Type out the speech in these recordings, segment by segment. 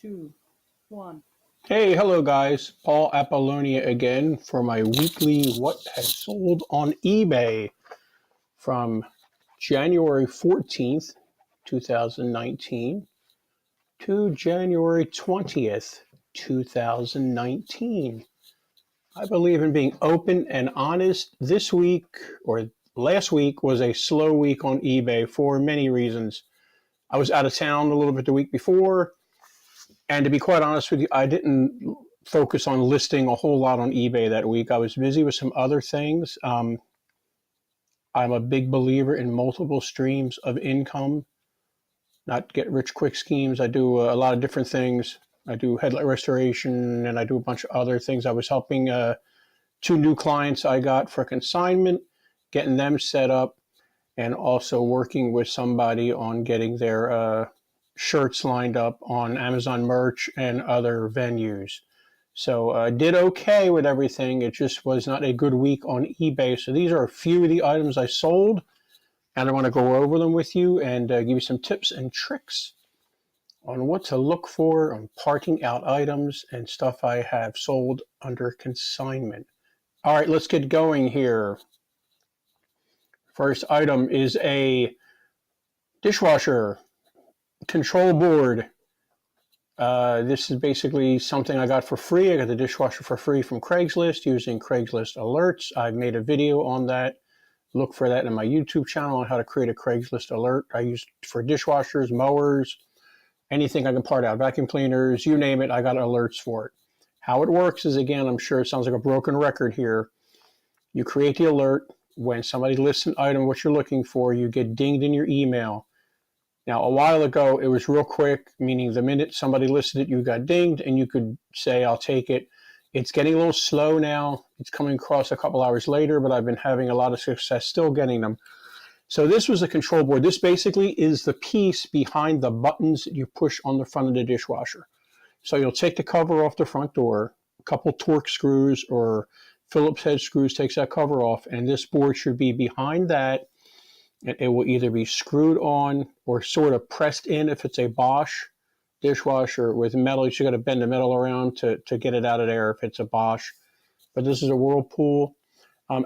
two, one. Hey, hello guys. Paul Apollonia again for my weekly What Has Sold on eBay from January 14th, 2019 to January 20th, 2019. I believe in being open and honest. This week or last week was a slow week on eBay for many reasons. I was out of town a little bit the week before. And to be quite honest with you, I didn't focus on listing a whole lot on eBay that week. I was busy with some other things. I'm a big believer in multiple streams of income, not get rich quick schemes. I do a lot of different things. I do headlight restoration and I do a bunch of other things. I was helping two new clients I got for consignment, getting them set up, and also working with somebody on getting their shirts lined up on Amazon merch and other venues. So did okay with everything. It just was not a good week on eBay. So these are a few of the items I sold, and I want to go over them with you and give you some tips and tricks on what to look for on parking out items and stuff I have sold under consignment. All right, let's get going here. First item is a dishwasher control board. This is basically something I got for free. I got the dishwasher for free from Craigslist using Craigslist alerts. I've made a video on that. Look for that in my YouTube channel on how to create a Craigslist alert. I use it for dishwashers, mowers, anything I can part out, vacuum cleaners, you name it, I got alerts for it. How it works is, again, I'm sure it sounds like a broken record here. You create the alert. When somebody lists an item, what you're looking for, you get dinged in your email. Now, a while ago, it was real quick, meaning the minute somebody listed it, you got dinged, and you could say, I'll take it. It's getting a little slow now. It's coming across a couple hours later, but I've been having a lot of success still getting them. So this was a control board. This basically is the piece behind the buttons that you push on the front of the dishwasher. So you'll take the cover off the front door, a couple Torx screws or Phillips head screws takes that cover off, and this board should be behind that. And it will either be screwed on or sort of pressed in if it's a Bosch dishwasher with metal. You got to bend the metal around to get it out of there if it's a Bosch. But this is a Whirlpool.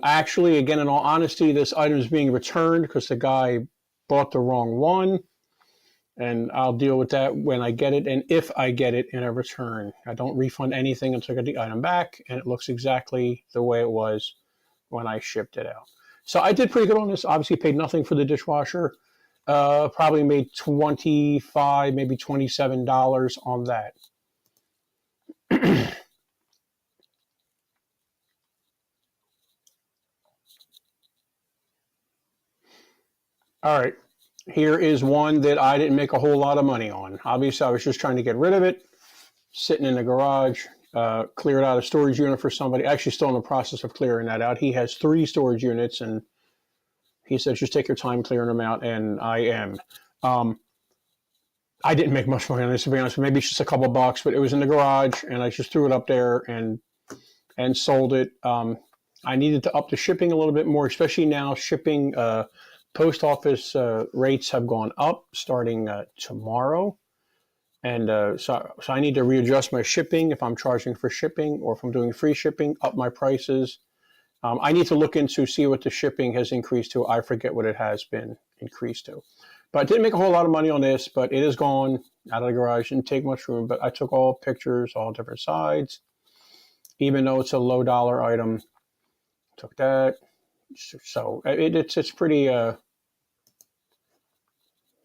Actually, again, in all honesty, this item is being returned because the guy bought the wrong one. And I'll deal with that when I get it and if I get it in a return. I don't refund anything until I get the item back, and it looks exactly the way it was when I shipped it out. So I did pretty good on this. Obviously paid nothing for the dishwasher. Probably made $25, maybe $27 on that. All right. Here is one that I didn't make a whole lot of money on. Obviously, I was just trying to get rid of it. Sitting in the garage. Cleared out a storage unit for somebody. Actually, still in the process of clearing that out. He has 3 storage units, and he says, just take your time clearing them out, and I am. I didn't make much money on this, to be honest. Maybe it's just a couple bucks, but it was in the garage, and I just threw it up there and sold it. I needed to up the shipping a little bit more, especially now shipping. Post office rates have gone up starting tomorrow. And so I need to readjust my shipping if I'm charging for shipping or if I'm doing free shipping, up my prices. I need to look into see what the shipping has increased to. I forget what it has been increased to. But I didn't make a whole lot of money on this, but it is gone out of the garage. Didn't take much room, but I took all pictures, all different sides. Even though it's a low dollar item, took that. So it's pretty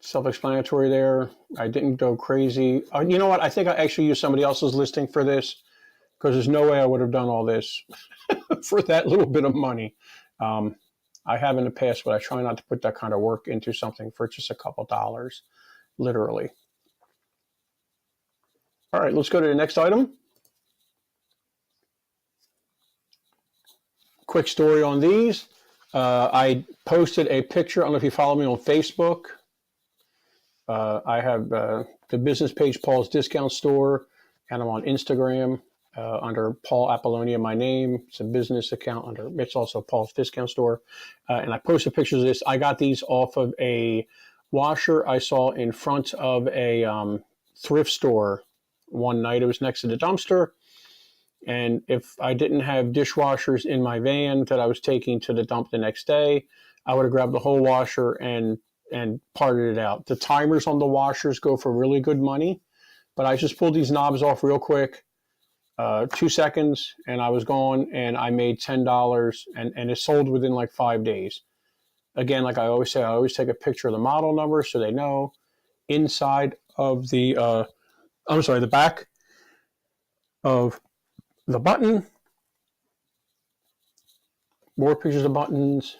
self-explanatory there. I didn't go crazy. You know what? I think I actually used somebody else's listing for this because there's no way I would have done all this for that little bit of money. I have in the past, but I try not to put that kind of work into something for just a couple dollars, literally. All right, let's go to the next item. Quick story on these. I posted a picture. I don't know if you follow me on Facebook. I have the business page, Paul's Discount Store, and I'm on Instagram under Paul Apollonia, my name. It's a business account under, it's also Paul's Discount Store. And I posted pictures of this. I got these off of a washer I saw in front of a thrift store one night. It was next to the dumpster. And if I didn't have dishwashers in my van that I was taking to the dump the next day, I would have grabbed the whole washer and parted it out. The timers on the washers go for really good money, but I just pulled these knobs off real quick, 2 seconds, and I was gone, and I made $10, and it sold within like 5 days. Again, like I always say, I always take a picture of the model number so they know. Inside of the, the back of the button, more pictures of buttons,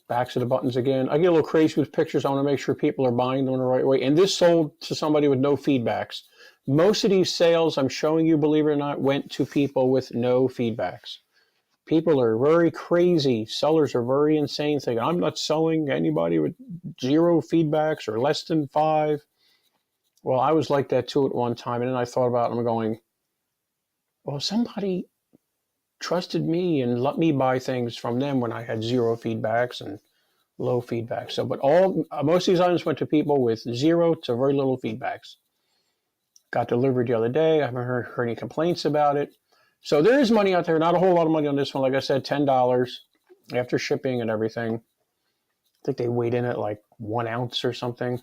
backs of the buttons again. I get a little crazy with pictures. I want to make sure people are buying them the right way. And this sold to somebody with no feedbacks. Most of these sales I'm showing you, believe it or not, went to people with no feedbacks. People are very crazy. Sellers are very insane, thinking, I'm not selling anybody with 0 feedbacks or less than 5. Well, I was like that too at one time. And then I thought about it, I'm going, well, somebody trusted me and let me buy things from them when I had 0 feedbacks and low feedback. So, but most of these items went to people with 0 to very little feedbacks. Got delivered the other day. I haven't heard any complaints about it. So there is money out there. Not a whole lot of money on this one. Like I said, $10 after shipping and everything. I think they weighed in at like 1 ounce or something.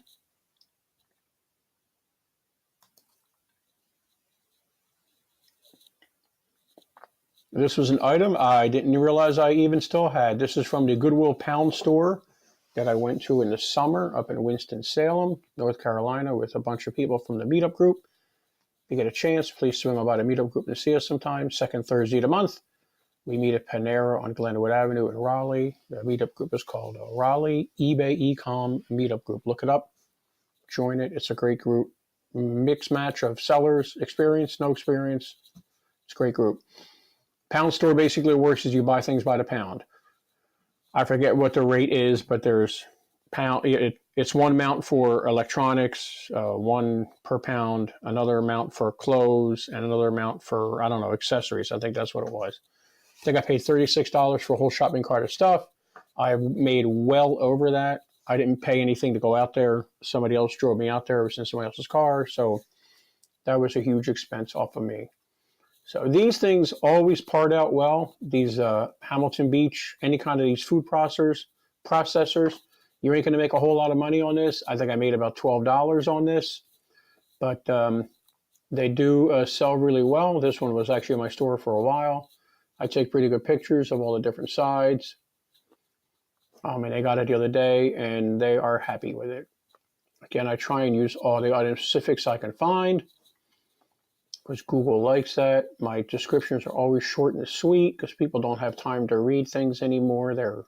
This was an item I didn't realize I even still had. This is from the Goodwill Pound store that I went to in the summer up in Winston-Salem, North Carolina, with a bunch of people from the Meetup Group. If you get a chance, please swing by the Meetup Group to see us sometime. Second Thursday of the month. We meet at Panera on Glenwood Avenue in Raleigh. The Meetup Group is called Raleigh eBay eCom Meetup Group. Look it up. Join it. It's a great group. Mixed match of sellers, experience, no experience. It's a great group. Pound store basically works as you buy things by the pound. I forget what the rate is, but there's pound. It's one amount for electronics, 1 per pound, another amount for clothes, and another amount for, I don't know, accessories. I think that's what it was. I think I paid $36 for a whole shopping cart of stuff. I made well over that. I didn't pay anything to go out there. Somebody else drove me out there. It was in somebody else's car. So that was a huge expense off of me. So these things always part out well. These Hamilton Beach, any kind of these food processors, you ain't going to make a whole lot of money on this. I think I made about $12 on this, but they do sell really well. This one was actually in my store for a while. I take pretty good pictures of all the different sides. And they got it the other day, and they are happy with it. Again, I try and use all the item specifics I can find, because Google likes that. My descriptions are always short and sweet because people don't have time to read things anymore. They're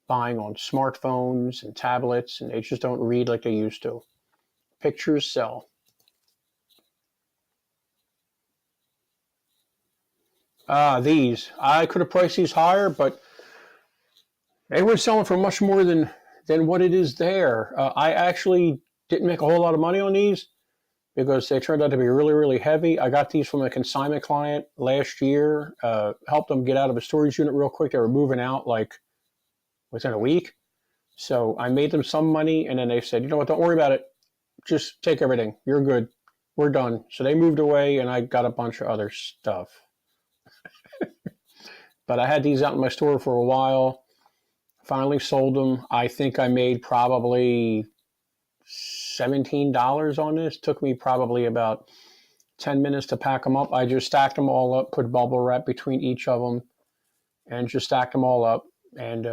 buying on smartphones and tablets, and they just don't read like they used to. Pictures sell. These. I could have priced these higher, but they were selling for much more than what it is there. I actually didn't make a whole lot of money on these, because they turned out to be really, really heavy. I got these from a consignment client last year, helped them get out of a storage unit real quick. They were moving out like within a week. So I made them some money, and then they said, you know what, don't worry about it. Just take everything. You're good. We're done. So they moved away, and I got a bunch of other stuff. But I had these out in my store for a while. Finally sold them. I think I made probably $17 on this. Took me probably about 10 minutes to pack them up. I just stacked them all up, put bubble wrap between each of them, and just stacked them all up and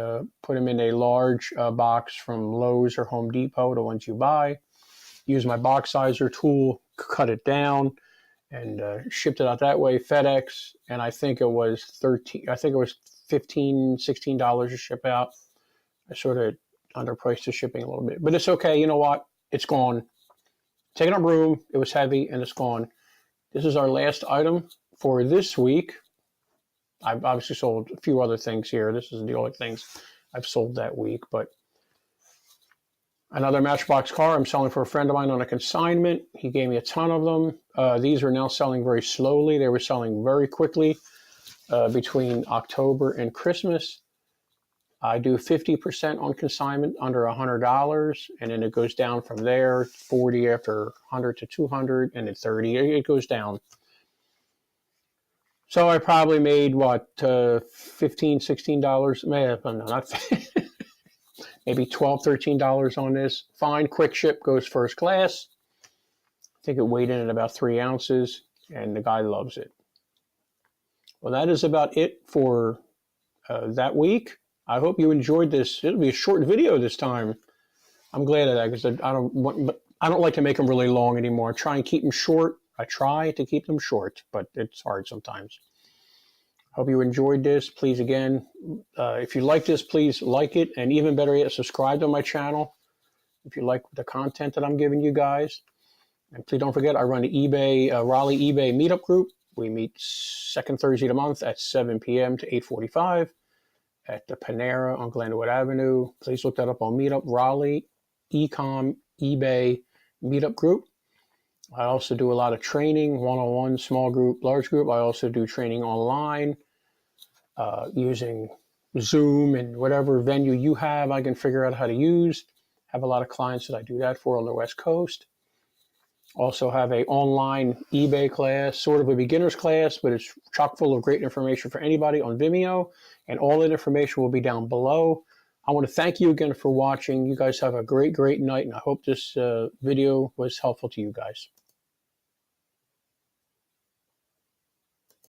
put them in a large box from Lowe's or Home Depot, the ones you buy. Use my box sizer tool, cut it down, and shipped it out that way, FedEx, and I think it was $15, $16 to ship out. I sort of underpriced the shipping a little bit, but it's okay. You know what? It's gone. Taking up room. It was heavy, and it's gone. This is our last item for this week. I've obviously sold a few other things here. This is the only things I've sold that week, but another Matchbox car I'm selling for a friend of mine on a consignment. He gave me a ton of them. These are now selling very slowly. They were selling very quickly between October and Christmas. I do 50% on consignment under $100, and then it goes down from there, 40 after 100 to 200, and then 30. It goes down. So I probably made, what, $15, $16? No, not maybe $12, $13 on this. Fine, quick ship, goes first class. I think it weighed in at about 3 ounces, and the guy loves it. Well, that is about it for that week. I hope you enjoyed this. It'll be a short video this time. I'm glad of that because I don't like to make them really long anymore. I try and keep them short. I try to keep them short, but it's hard sometimes. Hope you enjoyed this. Please, again, if you like this, please like it, and even better yet, subscribe to my channel if you like the content that I'm giving you guys. And please don't forget, I run the Raleigh eBay Meetup Group. We meet second Thursday of the month at 7 p.m. to 8:45 at the Panera on Glenwood Avenue. Please look that up on Meetup, Raleigh eCom eBay Meetup Group. I also do a lot of training, one-on-one, small group, large group. I also do training online using Zoom and whatever venue you have, I can figure out how to use. Have a lot of clients that I do that for on the West Coast. Also have an online eBay class, sort of a beginner's class, but it's chock full of great information for anybody on Vimeo, and all that information will be down below. I want to thank you again for watching. You guys have a great, great night, and I hope this video was helpful to you guys.